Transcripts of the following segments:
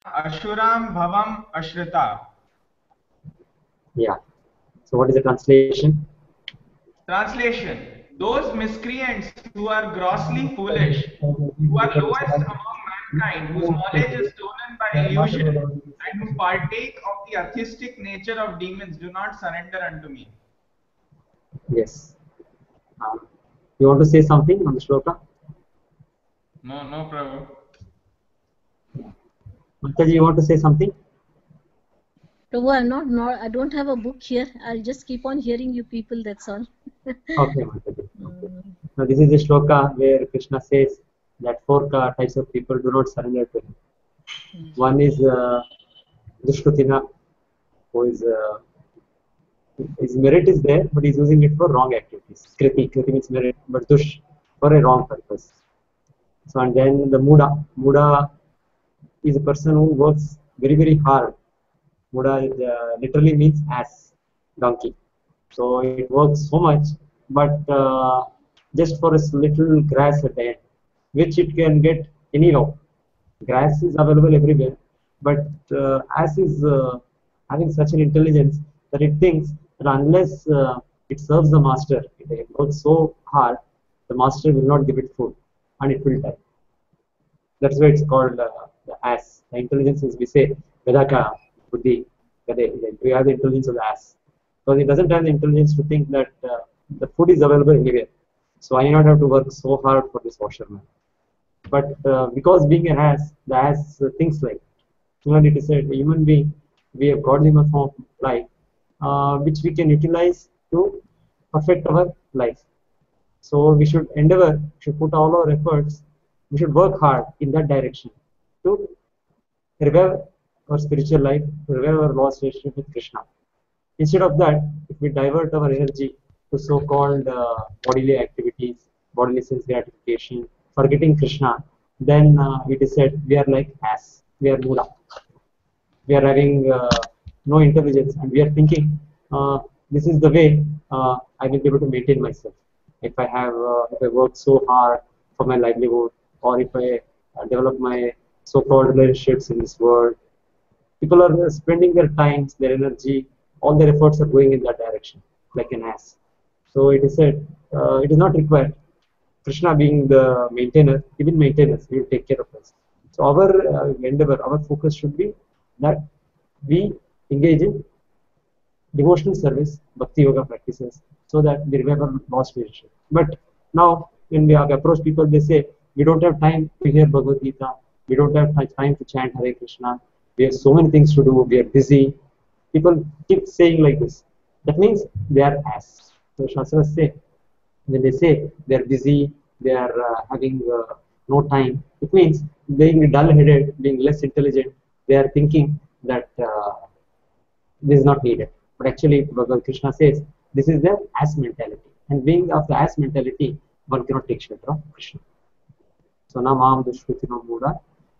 Ashuram Bhavam Ashrita. Yeah. So what is the translation? Translation: those miscreants who are grossly foolish, who are lowest among mankind, whose knowledge is stolen by illusion, and who partake of the atheistic nature of demons, do not surrender unto me. Yes. You want to say something on the shloka? No, no, Prabhu. Mataji, you want to say something? Prabhu, I don't have a book here. I'll just keep on hearing you people, that's all. Okay, Mataji. Now this is the shloka where Krishna says that four types of people do not surrender to him. One is Dushkutina, who is his merit is there, but he's using it for wrong activities. Kriti means merit, but Dush for a wrong purpose. So and then the Muda is a person who works very hard. Muda literally means ass, donkey. So it works so much, but just for a little grass at the end, which it can get anyhow. Grass is available everywhere, but ass is having such an intelligence that it thinks that unless it serves the master, it works so hard, the master will not give it food and it will die. That's why it's called the ass. The intelligence is, we say, Vedaka Buddhi. We have the intelligence of the ass. Because it doesn't have the intelligence to think that the food is available anywhere. So I need not have to work so hard for this washerman. But because being an ass, the ass thinks like, similarly it is said, a human being, we have got in a form of life, which we can utilize to perfect our life. So we should endeavor, should put all our efforts, we should work hard in that direction to revive our spiritual life, to revive our lost relationship with Krishna. Instead of that, if we divert our energy to so-called bodily activities, bodily sense gratification, forgetting Krishna, then it is said we are like ass, we are Muda. We are having no intelligence and we are thinking this is the way I will be able to maintain myself. If I work so hard for my livelihood, or if I develop my so-called relationships in this world, people are spending their times, their energy, all their efforts are going in that direction, like an ass. So it is said, it is not required. Krishna being the maintainer, even maintainers, he will take care of us. So our endeavor, our focus should be that we engage in devotional service, bhakti yoga practices, so that we revive our lost relationship. But now, when we approach people, they say, we don't have time to hear Bhagavad Gita, we don't have time to chant Hare Krishna, we have so many things to do, we are busy. People keep saying like this. That means they are ass. So Shastras say, when they say they are busy, they are having no time, it means being dull-headed, being less intelligent, they are thinking that this is not needed. But actually, Bhagavad Krishna says this is the ass mentality. And being of the ass mentality, one cannot take shelter of Krishna. So Namam Dushkutino Muda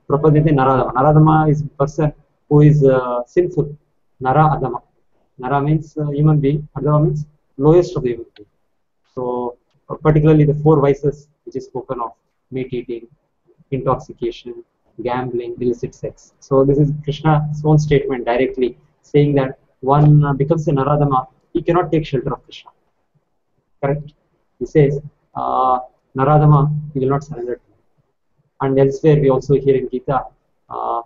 Prapadite Naradama. Naradama is a person who is sinful. Nara Adama. Nara means human being, Adama means lowest of the human being. So particularly the four vices which is spoken of: meat eating, intoxication, gambling, illicit sex. So this is Krishna's own statement directly saying that one becomes a Naradama, he cannot take shelter of Krishna. Correct? He says, Naradama, he will not surrender to him. And elsewhere we also hear in Gita,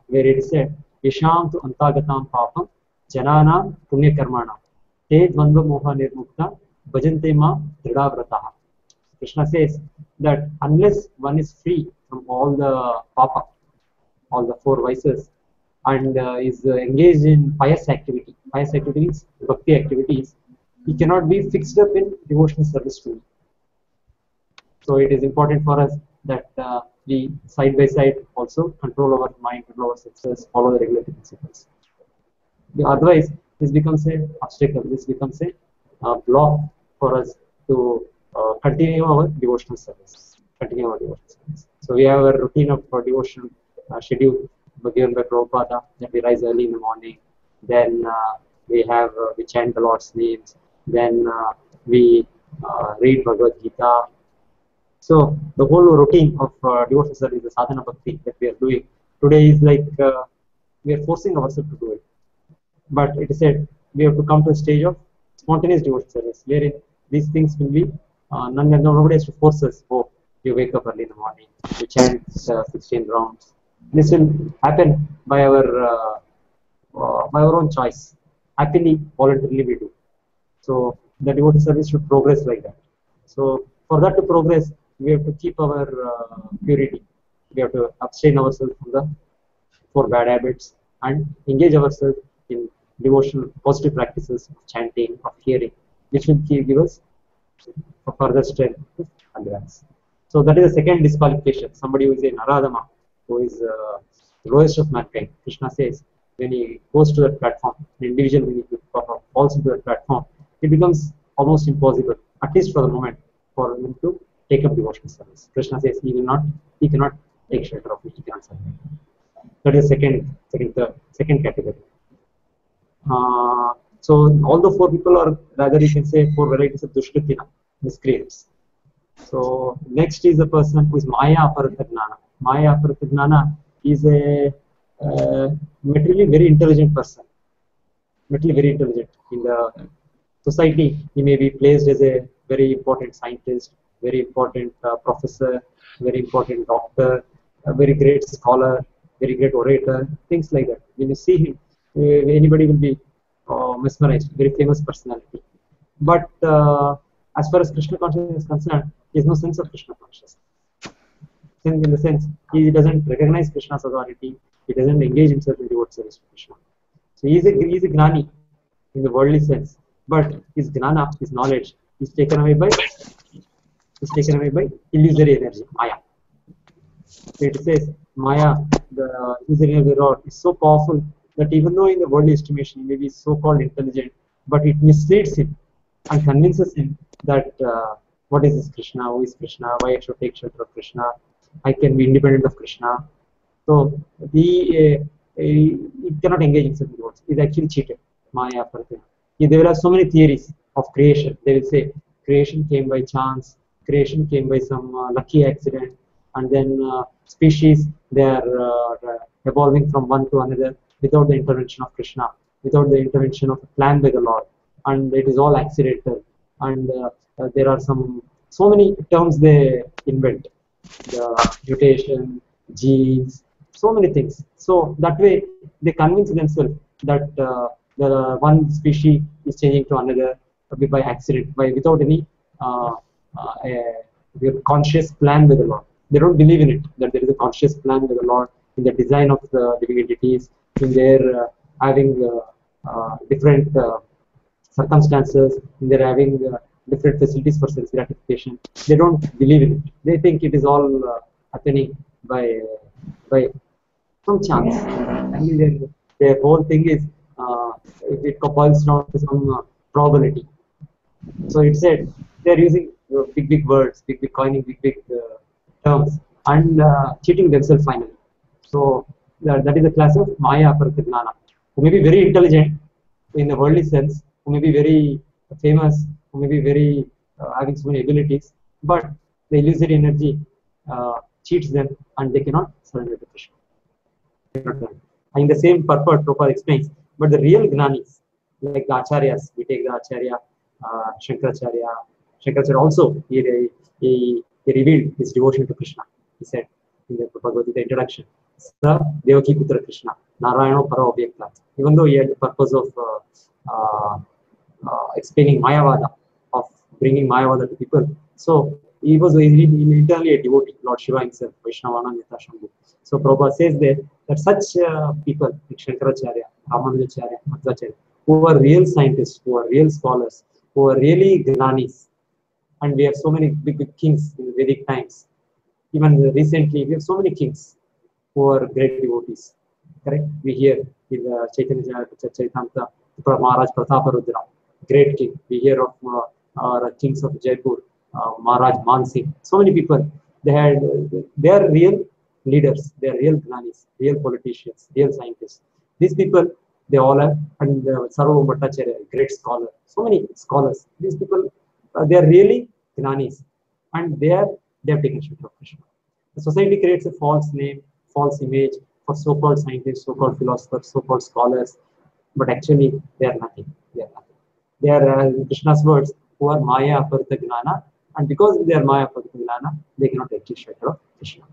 where it is said, Yesham tu antagatam papam, janana punya karmana, te dvandva moha nirmukta, bhajante ma dridhavrataha. Krishna says that unless one is free from all the papa, all the four vices, and is engaged in pious activity means bhakti activities, he cannot be fixed up in devotional service to me. So it is important for us that we side by side also control our mind, control our senses, follow the regulatory principles. Otherwise, this becomes an obstacle, this becomes a block for us to continue our devotional service. So we have a routine of devotional schedule given by Prabhupada, that we rise early in the morning, then we chant the Lord's names, then we read Bhagavad Gita. So the whole routine of devotional service, the sadhana bhakti that we are doing today is like we are forcing ourselves to do it. But it is said we have to come to a stage of spontaneous devotional service, wherein these things will be nobody has to force us. Oh, you wake up early in the morning, you chant 16 rounds. This will happen by our own choice. Happily, voluntarily we do. So the devotional service should progress like that. So for that to progress, we have to keep our purity. We have to abstain ourselves from the 4 bad habits and engage ourselves in devotional positive practices of chanting, of hearing, which will give us a further strength to advance. So that is the second disqualification. Somebody who is a Naradama, who is the lowest of mankind, Krishna says, when he goes to that platform, an individual when he falls into that platform, it becomes almost impossible, at least for the moment, for him to take up devotional service. Krishna says he cannot take shelter of me, he cannot serve me. That is the second category. So all the 4 people are, rather you can say, 4 varieties of Dushkritina, miscreants. So next is a person who is Maya Aparata Gnana. Maya Aparata Gnana is a materially very intelligent person. Materially very intelligent. In the society, he may be placed as a very important scientist, very important professor, very important doctor, a very great scholar, very great orator, things like that. When you see him, anybody will be mesmerized, very famous personality. But as far as Krishna consciousness is concerned, he has no sense of Krishna consciousness. In the sense, he doesn't recognize Krishna's authority, he doesn't engage himself in devout service to Krishna. So he is a Gnani in the worldly sense, but his Gnana, his knowledge, is taken away by illusory energy, Maya. So it says Maya, the illusory energy of the Lord, is so powerful that even though in the worldly estimation he may be so-called intelligent, but it misleads him and convinces him that what is this Krishna, who is Krishna, why I should take shelter of Krishna, I can be independent of Krishna. So he cannot engage himself in devotion. He is actually cheated. Maya Aparata. They will have so many theories of creation. They will say creation came by chance, creation came by some lucky accident, and then species, they are evolving from one to another without the intervention of Krishna, without the intervention of a plan by the Lord, and it is all accidental. And there are so many terms they invent, the mutation, genes, so many things. So that way they convince themselves that the one species is changing to another by accident, without any conscious plan by the Lord. They don't believe in it, that there is a conscious plan by the Lord in the design of the living entities, in their having different circumstances, in their having different facilities for sense gratification. They don't believe in it. They think it is all happening by some chance. I mean, their whole thing is it boils down to some probability. So it said they are using big words, big coining big terms, and cheating themselves finally. So that is the class of Maya Aparata Gnana, who may be very intelligent in the worldly sense, who may be very famous, who may be very having so many abilities, but the illusory energy cheats them and they cannot surrender to Krishna. In the same purport, Prabhupada explains, but the real Gnanis, like the Acharyas, we take the Acharya, Shankaracharya also, he revealed his devotion to Krishna. He said in the Bhagavad Gita introduction, Sa Devaki Putra Krishna, Narayana Para Obhyakta. Even though he had the purpose of explaining Mayavada, of bringing Mayavada to people, so he was internally a devotee, Lord Shiva himself, Vaishnavananda Shambhu. So Prabhupada says there that such people like Shankaracharya, Ramanujacharya, Madhvacharya, who are real scientists, who are real scholars, who are really Gnanis, and we have so many big kings in the Vedic times. Even recently, we have so many kings who are great devotees. Correct? We hear in the Chaitanya Charitamrita, Maharaj Prataparudra, great king. We hear of our kings of Jaipur, Maharaj Man Singh. So many people. They are real leaders. They are real Gnanis, real politicians, real scientists. These people, they all are, and Sarvabhauma Bhattacharya, great scholar. So many scholars. These people, they are really Gnanis, and they have taken shelter of Krishna. The society creates a false name, false image for so-called scientists, so-called philosophers, so-called scholars, but actually they are nothing. They are nothing. They are, in Krishna's words, who are Maya Aparita Gnana, and because they are Maya Aparita Gnana, they cannot take shelter of Krishna.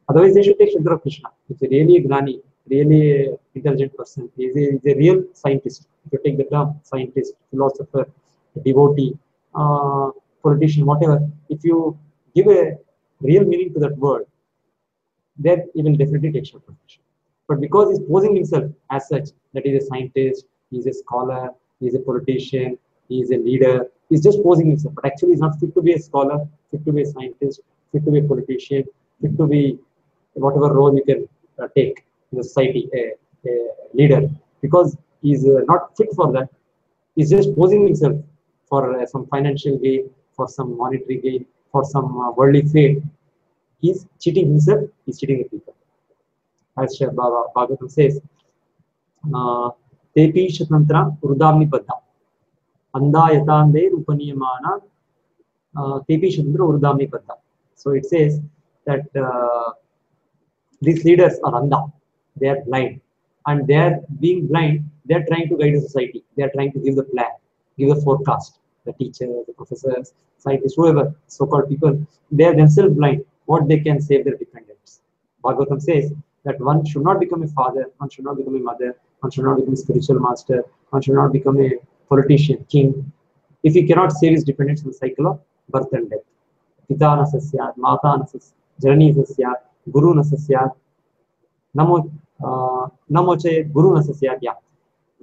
Otherwise, they should take shelter of Krishna. If a really Gnani, really intelligent person, is a real scientist. If you take the term scientist, philosopher, devotee, politician, whatever, if you give a real meaning to that word, then he will definitely take shelter of Krishna. But because he's posing himself as such, that he's a scientist, he's a scholar, he's a politician, he's a leader, he's just posing himself. But actually, he's not fit to be a scholar, fit to be a scientist, fit to be a politician, fit to be whatever role you can take in the society, a leader. Because he's not fit for that. He's just posing himself for some financial gain, for some monetary gain, for some worldly fame. He's cheating himself, he's cheating the people. As Bhagavatam says, Tepi Shatantra Urudamni Padda Anda Yatande Rupaniyamana Tepi Shatantra Urudamni Padda. So it says that these leaders are Anda, they are blind, and they are being blind, they are trying to guide the society, they are trying to give the plan, give the forecast. The teachers, the professors, scientists, whoever, so-called people, they are themselves blind. What they can save their dependents. Bhagavatam says that one should not become a father, one should not become a mother, one should not become a spiritual master, one should not become a politician, king, if he cannot save his dependents from the cycle of birth and death. Pita na sasyat, mata na sasyat, janani sasyat, guru na sasyat, namo chayet guru na sasyat ya,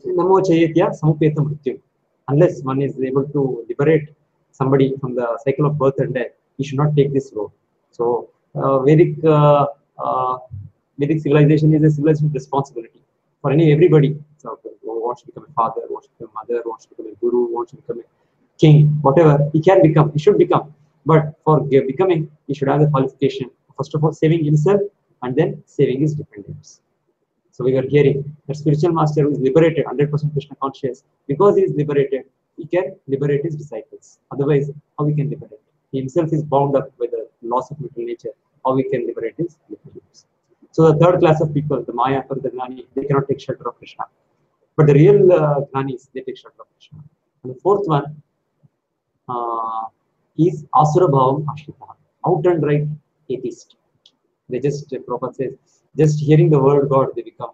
namo chayet ya samupeta mrityu. Unless one is able to liberate somebody from the cycle of birth and death, he should not take this road. So Vedic civilization is a civilization of responsibility for everybody. So who wants to become a father, wants to become a mother, wants to become a guru, wants to become a king, whatever he can become, he should become. But for becoming, he should have the qualification, first of all, saving himself and then saving his dependents. So we were hearing that spiritual master who is liberated, 100% Krishna conscious, because he is liberated, he can liberate his disciples. Otherwise, how he can liberate? He himself is bound up with the loss of material nature. How we can liberate his disciples? So the third class of people, the Maya or the Gnani, they cannot take shelter of Krishna. But the real Gnanis, they take shelter of Krishna. And the fourth one is Asura Bhavam Ashrita, out and right atheist. They just, Prabhupada says, just hearing the word God, they become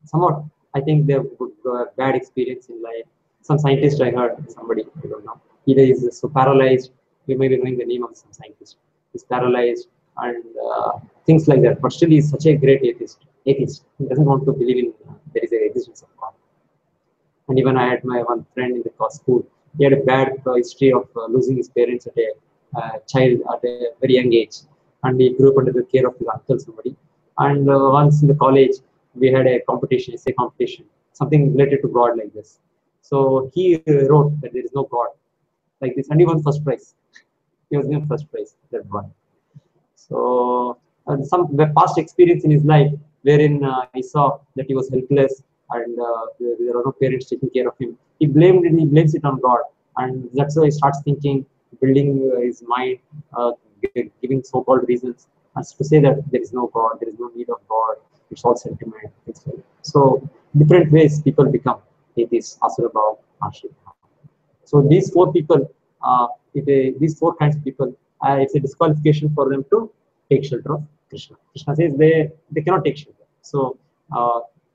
somewhat, I think they have bad experience in life. Some scientist I heard, somebody, I don't know, either is so paralyzed, you may be knowing the name of some scientist, he's paralyzed and things like that, but still he's such a great atheist. He doesn't want to believe in there is an existence of God. And even I had my one friend in the school, he had a bad history of losing his parents at a child at a very young age. And he grew up under the care of his uncle, somebody. And once in the college, we had a competition, essay competition, something related to God like this. So he wrote that there is no God like this, and he won first prize. He was given first prize, that one. So some past experience in his life, wherein he saw that he was helpless and there are no parents taking care of him. He blames it on God, and that's why he starts thinking, building his mind, giving so-called reasons as to say that there is no God, there is no need of God, it's all sentiment. So different ways people become atheists, Asura Bhav, Ashrita. So these four people, these four kinds of people, it's a disqualification for them to take shelter of Krishna. Krishna says they cannot take shelter. So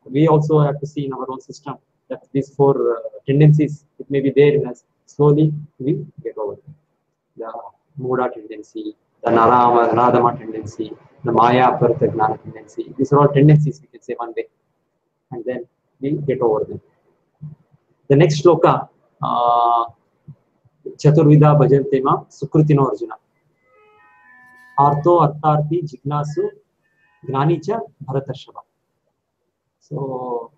we also have to see in our own system that these four tendencies, it may be there in us. Slowly we get over them. The Muda tendency, the Nadama tendency, the Maya Aparita Gnana tendency. These are all tendencies, we can say one way, and then we get over them. The next shloka, Chaturvida Bhajante Ma Sukritino Arjuna. Artho Attarthi Jignasu Gnanicha Bharatarshava. So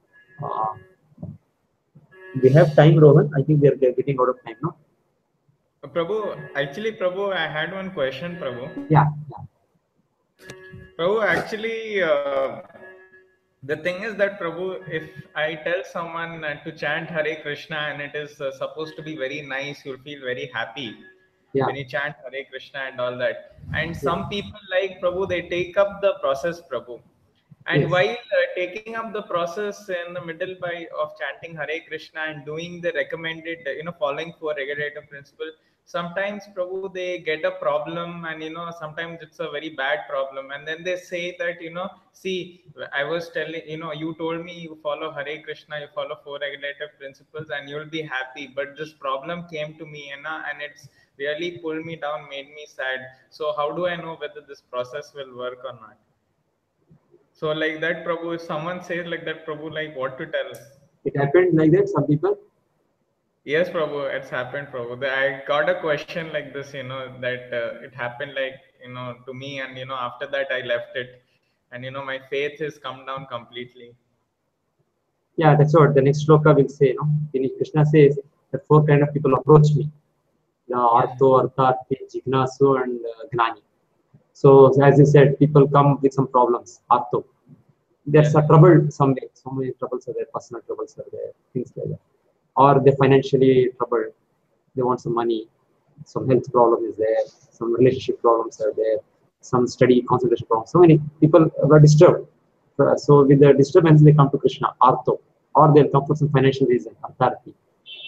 we have time, Rohan. I think we are getting out of time now. Prabhu, I had one question, Prabhu. Yeah. Prabhu, actually, the thing is that, Prabhu, if I tell someone to chant Hare Krishna and it is supposed to be very nice, you'll feel very happy when you chant Hare Krishna and all that. And some people, like Prabhu, they take up the process, Prabhu. And Yes. while taking up the process in the middle of chanting Hare Krishna and doing the recommended, following four regulative principle, sometimes Prabhu, they get a problem, and sometimes it's a very bad problem, and then they say that, see, I was telling, you told me you follow Hare Krishna, you follow four regulative principles, and you'll be happy. But this problem came to me, and it's really pulled me down, made me sad. So how do I know whether this process will work or not? So like that, Prabhu, if someone says like that, Prabhu, like what to tell? It happened like that, some people. Yes, Prabhu, it's happened, Prabhu. I got a question like this, that it happened like, to me, and, after that I left it. And, my faith has come down completely. Yeah, that's what the next shloka will say. Krishna says that four kind of people approach me: the Artho, Artharthi, Jignasu, and Gnani. So as you said, people come with some problems. Artho, there's a trouble somewhere. So many troubles are there. Personal troubles are there. Things like that. Or they're financially troubled. They want some money. Some health problem is there. Some relationship problems are there. Some study concentration problems. So many people were disturbed. So with the disturbance, they come to Krishna, Artho, or they'll come for some financial reason, Artharthi.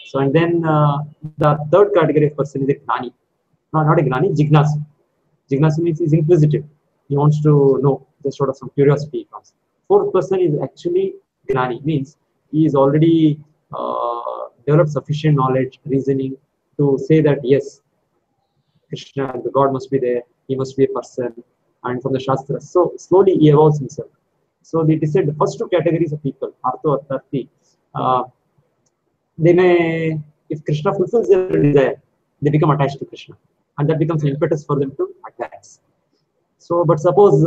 So and then the third category of person is a Gnani. No, not a Gnani, Jignasu. Jignasu means he's inquisitive. He wants to know, just sort of some curiosity comes. Fourth person is actually Gnani, means he is already developed sufficient knowledge, reasoning to say that yes, Krishna, the God must be there, he must be a person, and from the Shastras. So slowly he evolves himself. So they said the first two categories of people, Artho, Artharthi, they may, if Krishna fulfills their desire, they become attached to Krishna, and that becomes an impetus for them to advance. So, but suppose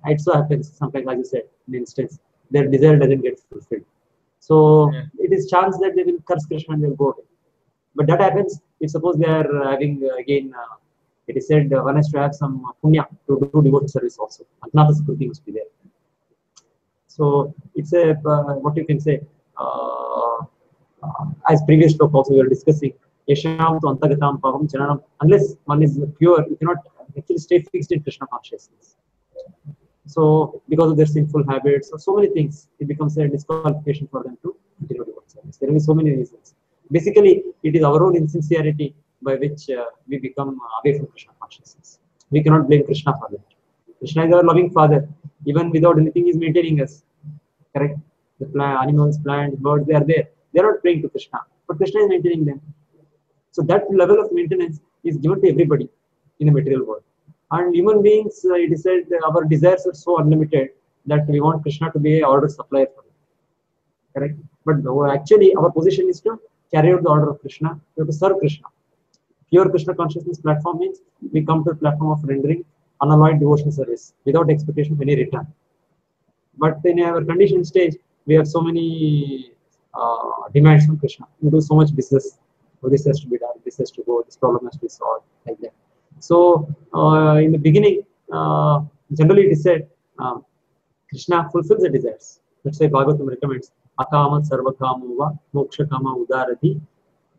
it so happens, sometimes, as you said, in instance, their desire doesn't get fulfilled. So it is chance that they will curse Krishna and they'll go away. But that happens if suppose they are having again, it is said one has to have some punya to do devotional service also. Agnata Skriti must be there. So it's a what you can say. As previous talk also we were discussing, Yasham to Antagatam Pavam Jananam, unless one is pure, you cannot actually stay fixed in Krishna consciousness. So because of their sinful habits or so many things, it becomes a disqualification for them to continue devotional service. There will be so many reasons. Basically, it is our own insincerity by which we become away from Krishna consciousness. We cannot blame Krishna for that. Krishna is our loving Father. Even without anything, he is maintaining us. Correct? The animals, plants, birds, they are there. They are not praying to Krishna, but Krishna is maintaining them. So that level of maintenance is given to everybody in the material world. And human beings, it is said, our desires are so unlimited that we want Krishna to be an order supplier for them. Correct? But actually, our position is to carry out the order of Krishna. We have to serve Krishna. Pure Krishna consciousness platform means we come to the platform of rendering unalloyed devotional service without expectation of any return. But in our conditioned stage, we have so many demands from Krishna. We do so much business. Oh, this has to be done. This has to go. This problem has to be solved. Like that. So in the beginning, generally it is said Krishna fulfills the desires. That's why Bhagavatam recommends Akama Sarvakamuva Moksha Kama Udarati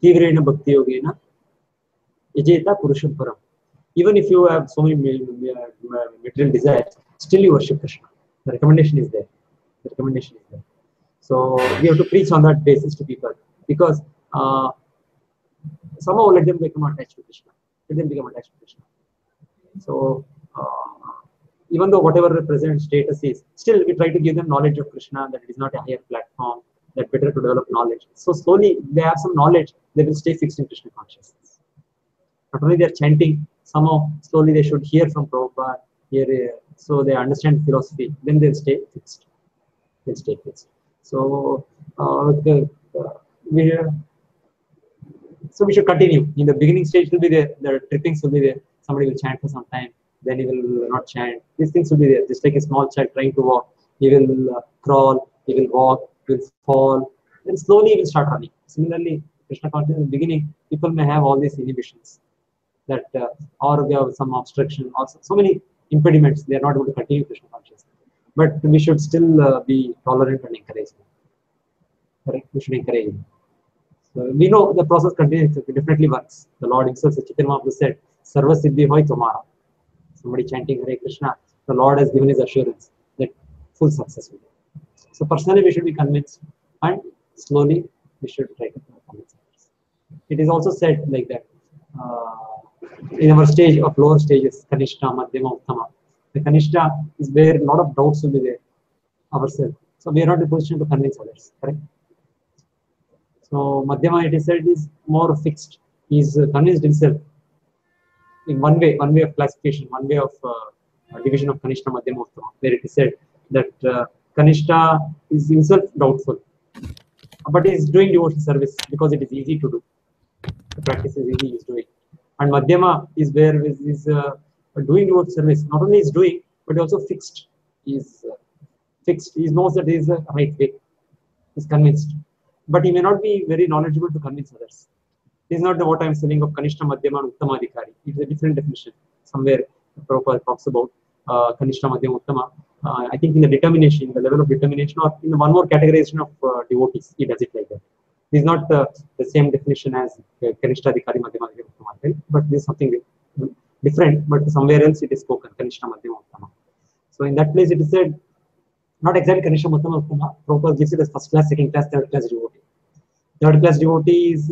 Tivrena Bhakti Yogena Yajeta Purusham Param. Even if you have so many material desires, still you worship Krishna. The recommendation is there. The recommendation is there. So we have to preach on that basis to people, because somehow let them become attached to Krishna. Let them become attached to Krishna. So even though whatever the present status is, still we try to give them knowledge of Krishna, that it is not a higher platform, that better to develop knowledge. So slowly they have some knowledge, they will stay fixed in Krishna consciousness. Not only they are chanting, somehow slowly they should hear from Prabhupada, so they understand philosophy, then they'll stay fixed. They'll stay fixed. So so we should continue. In the beginning stage, will be there. The trippings will be there. Somebody will chant for some time, then he will not chant. These things will be there. Just like a small child trying to walk, he will crawl, he will walk, he will fall, then slowly he will start running. Similarly, Krishna consciousness in the beginning, people may have all these inhibitions, that or they have some obstruction, or so many impediments. They are not able to continue Krishna consciousness. But we should still be tolerant and encourage them. Correct? We should encourage them. So we know the process continues. It definitely works. The Lord Himself, Chaitanya Mahaprabhu said, "Sarva Siddhi Hoy Tomara." Somebody chanting Hare Krishna, the Lord has given His assurance that full success with it. So personally, we should be convinced, and slowly we should try to convince others. It is also said like that in our stage of lower stages, Kanishta, Madhyama, Uttama. The Kanishta is where a lot of doubts will be there ourselves. So we are not in a position to convince others, correct? So Madhyama, it is said, is more fixed. He is convinced himself in one way of classification, one way of division of Kanishta, Madhyama, Uttama, where it is said that Kanishta is himself doubtful, but he is doing devotional service because it is easy to do. The practice is easy, he is doing. And Madhyama is where he is doing devotional service. Not only is doing, but also fixed. He is fixed. He knows that he is the right way. He is convinced. But he may not be very knowledgeable to convince others. This is not what I am saying of Kanishta, Madhyama, and Uttama Adhikari. It is a different definition. Somewhere Prabhupada talks about Kanishta, Madhyama, Uttama. I think in the determination, the level of determination, or in one more categorization of devotees, he does it like that. This is not the same definition as Kanishta, Adhikari, Madhyama, Uttama Adhikari, but this is something different, but somewhere else it is spoken, Kanishta, Madhyama, Uttama. So in that place it is said, not exactly Kanishta, Madhyama, Uttama. Prabhupada gives it as first class, second class, third class devotee. Third class devotee is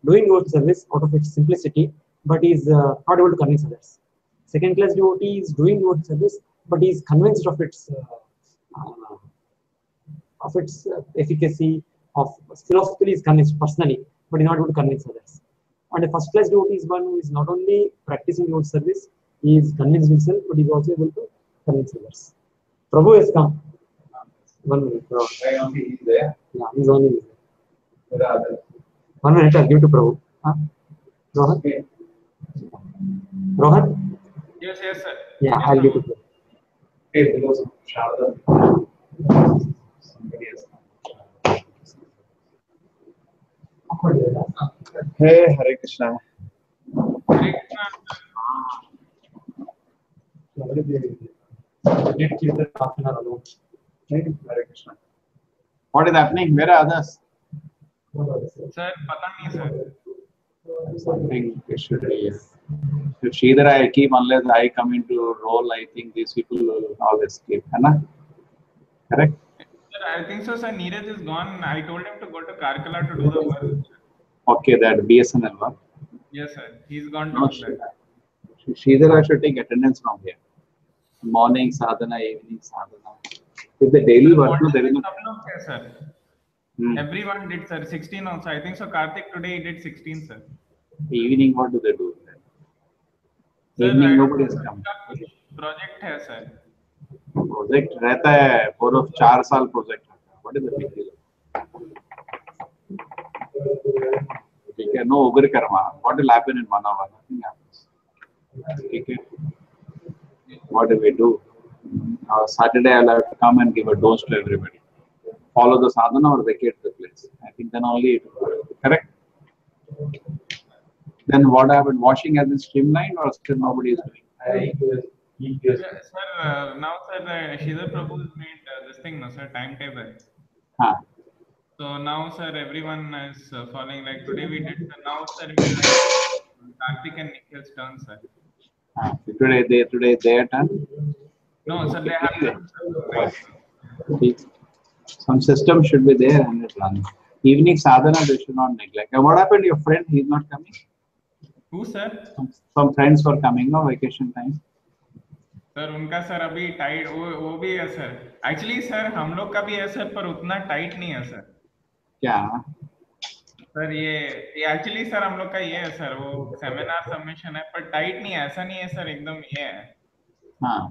doing devotional service out of its simplicity, but is not able to convince others. Second class devotee is doing devotional service, but is convinced of its efficacy, of philosophically is convinced personally, but is not able to convince others. And a first class devotee is one who is not only practicing devotional service, he is convinced himself, but he is also able to convince others. Prabhu has come. 1 minute. Prabhu. He is there. Yeah, he is only there. Where are others? 1 minute, I'll give to Prabhu. Huh? Rohan? Okay. Rohan? Yes, sir. Yeah, Yes, I'll give sir. it to Prabhu. Hey, there was Sharada. Somebody else. Hey, Hare Krishna. Hare Krishna. Did keep the half an hour alone. Hey, Hare Krishna. What is happening? Where are others? Sir, pata nahi, sir. Something it should be. If either I keep, unless I come into role, I think these people will always keep. Anna? Correct? Sir, I think so, sir. Neeraj is gone. I told him to go to Karkala to do the work. Okay, that BSNL work. Yes, sir. He's gone No, to do that. Sridhara should take attendance from here. Morning sadhana, evening sadhana. If the daily work, no, there is no. Sab log hai, sir. Hmm. Everyone did, sir. 16 also. I think so. Karthik today he did 16, sir. Evening, what do they do? Sir, Evening, I nobody don't is know, coming. उसका कुछ project है, sir. Project रहता है, 4 साल project रहता है. What is the big deal? Okay, no ugra karma. What will happen in 1 hour? Nothing happens. Okay. What do we do? Saturday I'll have to come and give a dose to everybody. Follow the sadhana or vacate the place. I think then only it will work. Correct? Then what happened? Washing has been streamlined or still nobody is doing? Yeah, sir, now, sir, Shridhar Prabhu has made this thing, no, sir, timetable. Huh. So now, sir, everyone is following. Like today we did. So now, sir, it is like Karthik and Nikhil's turn, sir. Today their turn. No, sir, they have to. Right. Some system should be there and it runs. Evening sadhana they should not neglect. And what happened to your friend? He's not coming? Who, sir? Some friends were coming, no, vacation time. Sir उनका sir अभी tight वो भी है sir. Actually sir हम लोग का भी है सर, पर उतना टाइट नहीं है सर. क्या? सर ये एक्चुअली सर हम लोग का ये है सर, वो सेमिनार सबमिशन है, पर टाइट नहीं है, ऐसा नहीं है सर, एकदम ये है. हाँ.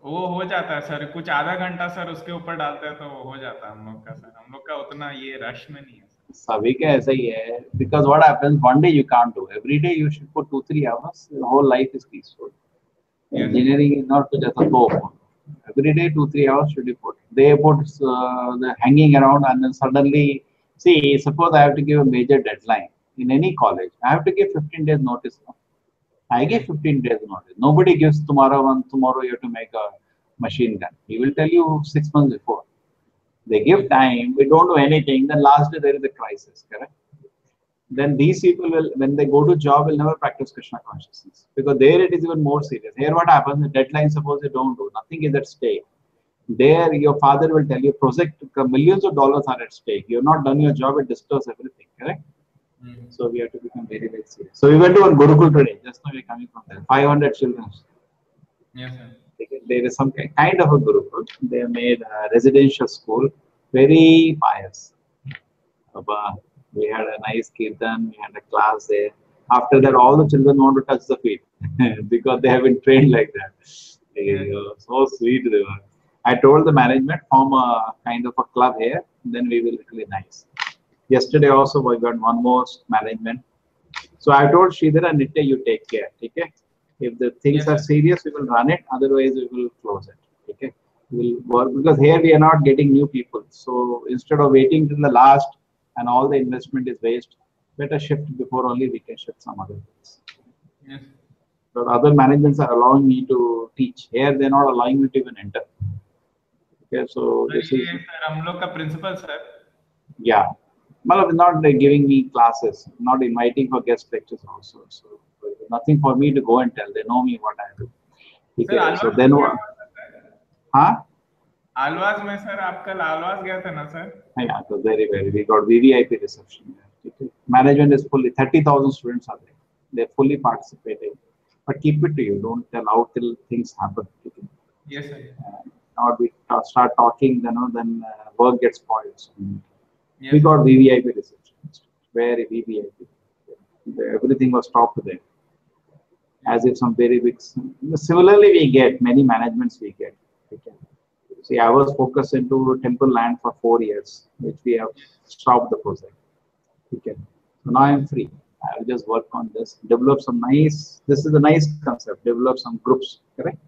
वो हो जाता है सर, कुछ आधा घंटा सर उसके ऊपर डालते हैं तो वो हो जाता है हम लोग का सर. हम लोग का उतना ये रश में नहीं है. सभी का ऐसा ही है. Because what happens, one day you can't do. Every day you should put 2-3 hours. The whole life is peaceful. Yes. Engineering is not to just go. Every day 2-3 hours should be put. They put the hanging around and then suddenly, see, suppose I have to give a major deadline in any college. I have to give 15 days notice. I give 15 days notice. Nobody gives tomorrow you have to make a machine gun. He will tell you 6 months before. They give time, we don't do anything, then last day there is a crisis, correct? Then these people will, when they go to job, will never practice Krishna consciousness. Because there it is even more serious. Here what happens, the deadline, suppose they don't do, nothing is at stake. There, your father will tell you, project millions of dollars are at stake. You have not done your job, it disturbs everything, correct? So we have to become very, very serious. So we went to one Gurukul today. Just now we're coming from there. 500 children. Yes, sir. There is some kind of a Gurukul. They made a residential school, very pious. We had a nice kirtan, we had a class there. After that, all the children want to touch the feet because they have been trained like that. So sweet they were. I told the management, form a kind of a club here, then we will really nice. Yesterday also we got one more management. So I told Sridhar and Nitya, you take care. Okay? If the things are serious, we will run it. Otherwise, we will close it. Okay? We'll work because here we are not getting new people. So instead of waiting till the last and all the investment is waste, better shift before only we can shift some other things. Yes. But other managements are allowing me to teach. Here they're not allowing me to even enter. Okay, so this is. Sir, हम लोग का principal sir. Yeah. Well, not giving me classes, not inviting for guest lectures also. So nothing for me to go and tell. They know me what I do. Okay, Sir, so then what? Huh? Alwas में sir, आप कल Alwas गया था ना sir? Yeah, so very, very. We got VVIP reception. Okay. Management is fully 30,000 students are there. They're fully participating. But keep it to you. Don't tell out till things happen. Okay. Yes, sir. Not we start talking, then work gets spoiled. So Yes. we got VVIP reception. Very VVIP. Everything was stopped there. As if some very big. Similarly, we get many managements. We get. Okay. See, I was focused into temple land for 4 years, which we have stopped the project. Okay. So now I'm free. I'll just work on this, develop some nice. This is a nice concept. Develop some groups, correct?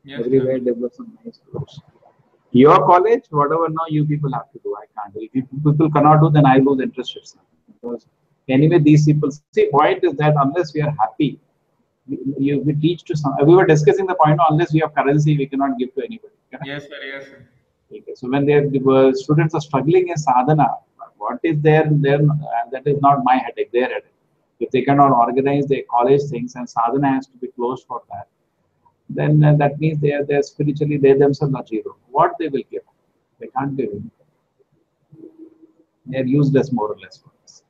Yes, Everywhere, develop some nice groups. Your college, whatever now you people have to do, I can't do. If you people cannot do, then I lose interest itself. Because anyway, these people see, point is that unless we are happy, we teach to some. We were discussing the point. Unless we have currency, we cannot give to anybody. Correct? Yes, sir. Yes, sir. Okay. So when the students are struggling in sadhana, what is there? That is not my headache. Their headache. If they cannot organize their college things and sadhana has to be closed for that, then that means they're spiritually, they themselves are zero. What they will give? They can't give anything. They're useless more or less for us.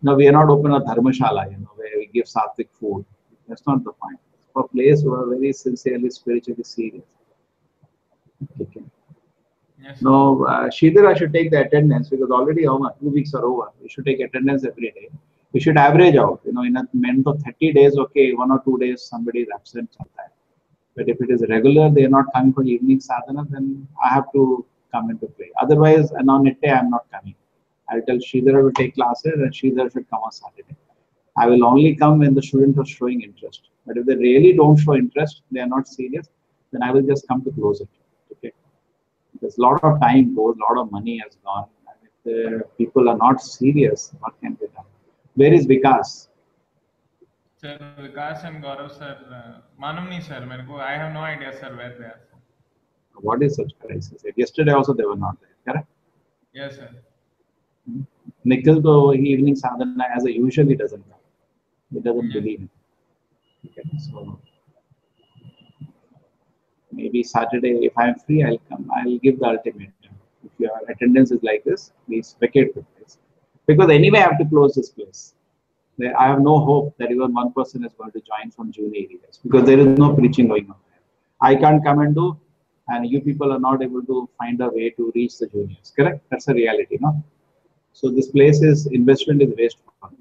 No, we are not open a dharmashala, where we give sattvic food. That's not the point. It's for a place who are very sincerely, spiritually serious. Okay. Yes. No, Sridhar, I should take the attendance because already 2 weeks are over. We should take attendance every day. We should average out, in a month of 30 days, okay, 1 or 2 days somebody is absent sometimes. But if it is regular, they are not coming for evening sadhana, then I have to come into play. Otherwise, on Nitya, I am not coming. I will tell Sridhar will take classes and Sridhar should come on Saturday. I will only come when the students are showing interest. But if they really don't show interest, they are not serious, then I will just come to close it. Okay. Because a lot of time goes, a lot of money has gone. And if the people are not serious, what can be done? Where is Vikas? Sir, Vikas and Gaurav sir, Manamni sir, I have no idea sir where they are. What is such crisis? Yesterday also they were not there, correct? Yes, sir. Nikhil, though evening sadhana as a usually doesn't come. He doesn't believe it. Okay, so maybe Saturday, if I am free, I'll come. I'll give the ultimatum. If your attendance is like this, please vacate the place. Because anyway, I have to close this place. I have no hope that even one person is going to join from junior areas because there is no preaching going on there. I can't come and do, and you people are not able to find a way to reach the juniors. Correct? That's a reality, no? So this place is investment is waste for me.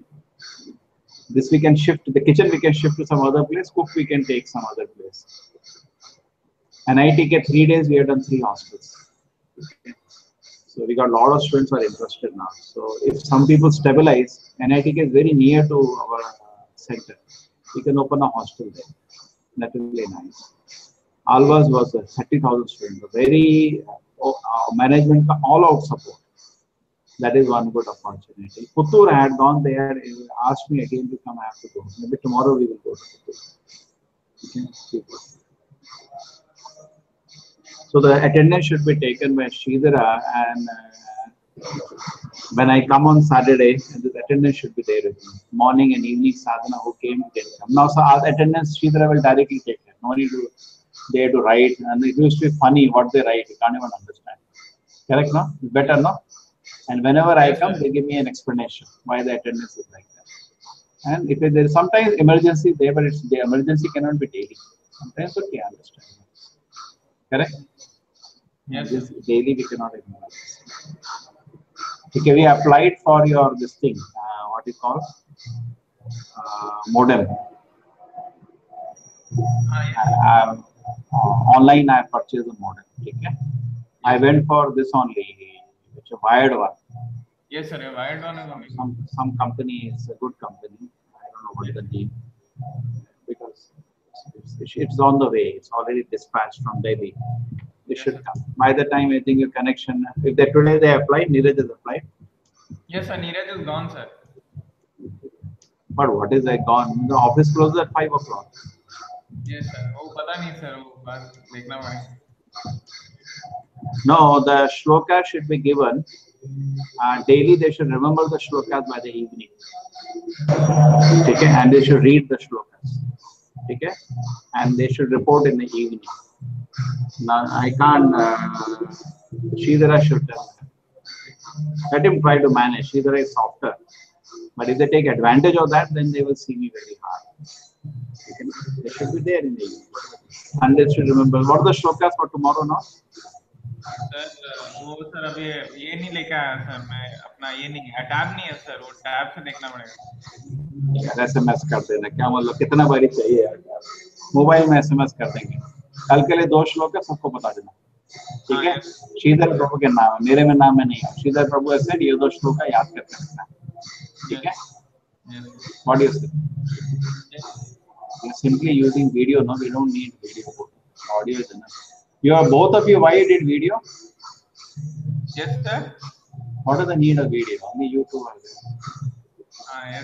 This we can shift. The kitchen we can shift to some other place. Cook we can take some other place. And I take 3 days. We have done 3 hostels. Okay. So we got a lot of students who are interested now. So if some people stabilize, NITK is very near to our center. We can open a hostel there. That will be nice. Alwas was 30,000 students. Very management all out support. That is one good opportunity. Puttur, I had gone there. He asked me again to come. I have to go. Maybe tomorrow we will go to Puttur. Okay. So the attendance should be taken by Sridhara, and when I come on Saturday, the attendance should be there with me. Morning and evening sadhana who came can come. Now, so our attendance Sridhara will directly take care. No need to They have to write, and it used to be funny what they write. You can't even understand. Correct, no? Better, no? And whenever I Yes, come, sir. they give me an explanation why the attendance is like that. And if there is sometimes emergency there, but it's, the emergency cannot be daily. Sometimes okay, I understand. Correct? Yes, This sir. daily we cannot ignore. Okay, we applied for your this thing. What is called modem. Yes. Online I purchased a modem. Okay. I went for this only, which a wired one. Yes, sir. Wired one is only. Some company is a good company. I don't know what is the name, because it's on the way. It's already dispatched from Delhi. It should come. By the time I think your connection, if they today they applied, Neeraj has applied. Yes, sir. Neeraj is gone, sir. But what is that gone? The office closes at 5 o'clock. Yes, sir. वो पता नहीं sir. वो बात देखना पड़ेगा. No, the shloka should be given. Daily they should remember the shlokas by the evening. Okay, and they should read the shlokas. Okay, and they should report in the evening. Now I can't. Sridhara should let him try to manage. Sridhara is softer, but if they take advantage of that, then they will see me very hard. Okay? They should be there in the evening, and they should remember. What are the shlokas for tomorrow now? Sir वो sir अभी ये नहीं लेके आया sir मैं अपना ये नहीं है टैब नहीं है सर वो टैब से देखना पड़ेगा. यार SMS कर देना क्या मतलब कितना बारी चाहिए यार मोबाइल में SMS कर देंगे कल के लिए 2 श्लोक है सबको बता देना ठीक है श्रीधर प्रभु के नाम है मेरे में नाम है नहीं है श्रीधर प्रभु ऐसे ये 2 श्लोक है याद करके रखना ठीक है what do you say you're simply using video no we don't need video audio is enough you are both of you why you did video yes sir what is the need of video only you two are there yes